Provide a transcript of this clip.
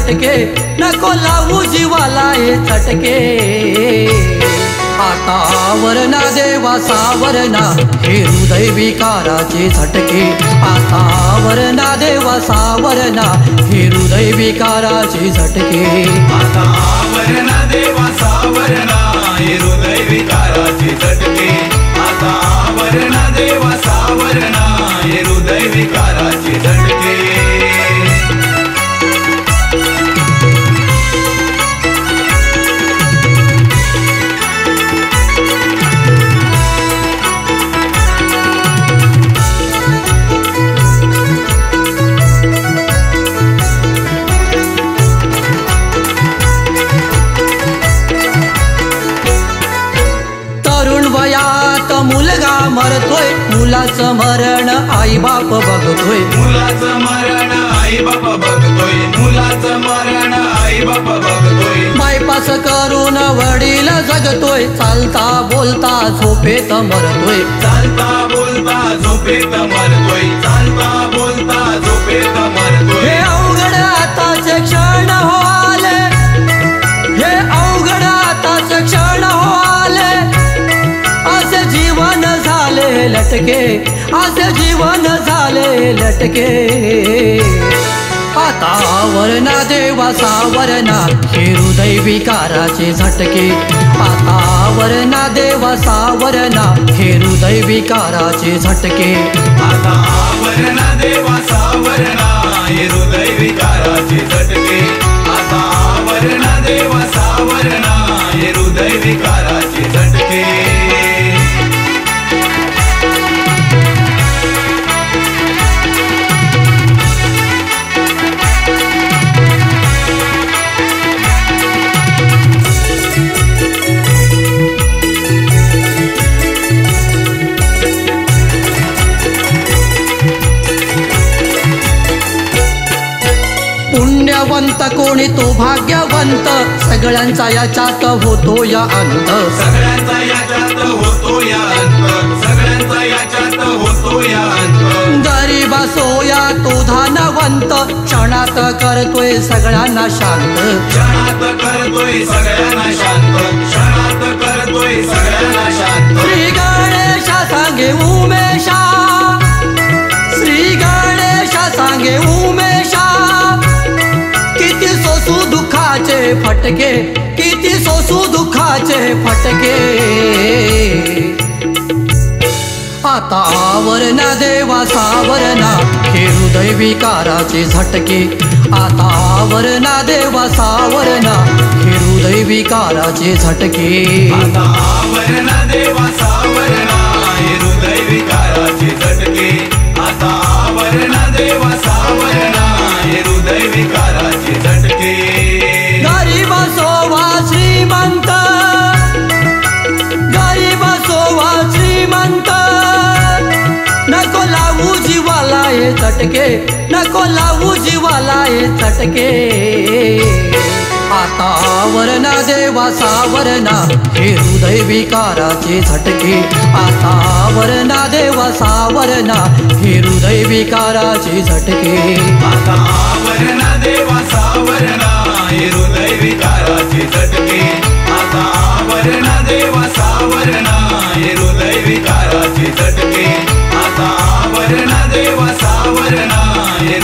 लटके, नको लावू जीवाला हे चटके। आता आवरणा देवा सावरणा हे हृदय विकाराचे झटके। आता आवरणा देवा सावरणा हे हृदय विकाराचे झटके। आता आवरणा देवा सावरणा हे हृदय विकाराचे झटके। आता आवरणा देवा सावरणा हे हृदय विकाराचे झटके। मुलगा मरतोय, मुलाचं मरण आई बाप बघतोय। मुलाचं मरण आई बाप बघतोय, मुलाचं मरण आई बाप बघतोय। बायपास करून वडील जगतोय, चालता बोलता झोपेत मरतोय। चालता बोलता झोपेत मरतोय, चालता बोलता झोपेत मरतोय। हे अवघड आताचे क्षण हो आले, हे अवघड आताचे क्षण हो आले। असे जीवन झाले लटके, असे जीवन झाले लटके। आता आवरणा देवा सावरणा हे हृदय विकाराचे झटके। आता आवरणा देवा सावरणा हे हृदय विकाराचे झटके। आता आवरणा देवा सावरणा हे हृदय विकाराचे झटके। आता आवरणा देवा सावरणा हे हृदय विकाराचे झटके। पुण्यवंत कोणी तो भाग्यवंत, सगळ्यांचा याच्यात होतो या अंत। सगळ्यांचा याच्यात होतो या अंत, सगळ्यांचा याच्यात होतो या अंत। गरीब सोया तो धनवंत, क्षणात करतोय सगळ्यांना शांत। क्षणात करतोय सगळ्यांना शांत, क्षणात करतोय सगळ्यांना शांत। श्री गणेशा सांगे उमेशा, श्री गणेशा सांगे उमेशा। किती सोसू दुःखाचे फटके, किती सोसू दुःखाचे फटके। आता आवरणा देवा सावरणा हे हृदय विकाराचे झटके। आता आवरणा देवा सावरणा हे हृदय विकाराचे झटके। आता आवरणा देवा सावरणा हे हृदय विकाराचे झटके। आता आवरणा देवा सावरणा हे हृदय विकाराचे झटके। गरीब सोवा श्रीमंत, गरीब सोवा श्रीमंत। नको लावू जीवाला हे चटके, नको लावू जीवाला हे चटके। आता आवरणा देवा सावरणा हे हृदय विकाराचे झटके। आता आवरणा देवा सावरणा हे हृदय विकाराचे झटके। आता आवरणा देवा सावरणा हे हृदय विकाराचे झटके। आता आवरणा देवा सावरणा हे हृदय विकाराचे झटके। आता आवरणा देवा सावरणा हे